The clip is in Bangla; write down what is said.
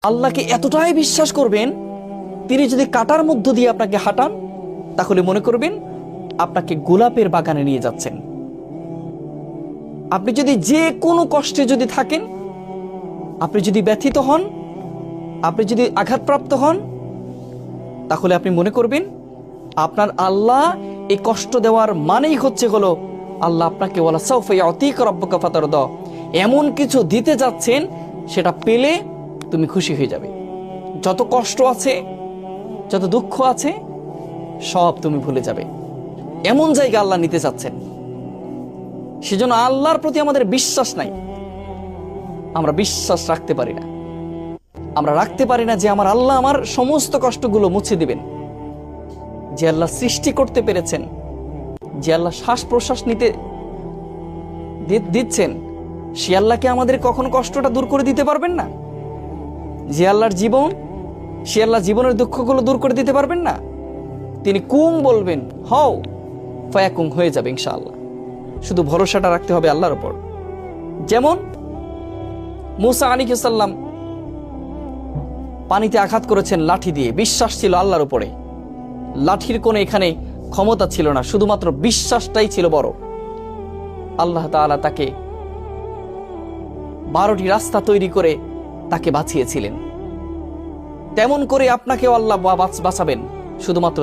আল্লাহকে এতটাই বিশ্বাস করবেন, তিনি যদি কাটার মধ্য দিয়ে আপনাকে হাঁটান, তাহলে মনে করবেন আপনাকে গোলাপের বাগানে নিয়ে যাচ্ছেন। আপনি যদি যে কোনো কষ্টে যদি থাকেন, আপনি যদি ব্যথিত হন, আপনি যদি আঘাতপ্রাপ্ত হন, তাহলে আপনি মনে করবেন আপনার আল্লাহ এই কষ্ট দেওয়ার মানেই হলো আল্লাহ আপনাকে ওয়ালা সাউফা ইউতিকা রাব্বুকা ফাতারদা, এমন কিছু দিতে যাচ্ছেন সেটা পেলে তুমি খুশি হয়ে যাবে। যত কষ্ট আছে, যত দুঃখ আছে, সব তুমি ভুলে যাবে। এমন জায়গা আল্লাহ নিতে চাচ্ছেন। সেজন্য আল্লাহর প্রতি আমাদের বিশ্বাস নাই, আমরা বিশ্বাস রাখতে পারি না। আমরা রাখতে পারি না যে আমার আল্লাহ আমার সমস্ত কষ্টগুলো মুছে দিবেন। যে আল্লাহ সৃষ্টি করতে পেরেছেন, যে আল্লাহ শ্বাস প্রশ্বাস নিতে দিচ্ছেন, সে আল্লাহকে আমাদের কখনো কষ্টটা দূর করে দিতে পারবেন না? যে আল্লাহর জীবন, সে আল্লাহ জীবনের দুঃখগুলো দূর করে দিতে পারবেন না? তিনি কুং বলবেন, হও, ফায়াকুং, হয়ে যাবে ইনশাআল্লাহ। শুধু ভরসাটা রাখতে হবে আল্লাহর উপর। যেমন মুসা আলাইহিস সালাম পানিতে আঘাত করেছেন লাঠি দিয়ে, বিশ্বাস ছিল আল্লাহর উপরে। লাঠির কোনো এখানে ক্ষমতা ছিল না, শুধুমাত্র বিশ্বাসটাই ছিল বড়। আল্লাহ তাআলা তাকে 12টি রাস্তা তৈরি করে তাকে বাঁচিয়েছিলেন। তেমন করে আপনাকেও আল্লাহ বাঁচাবেন, শুধুমাত্র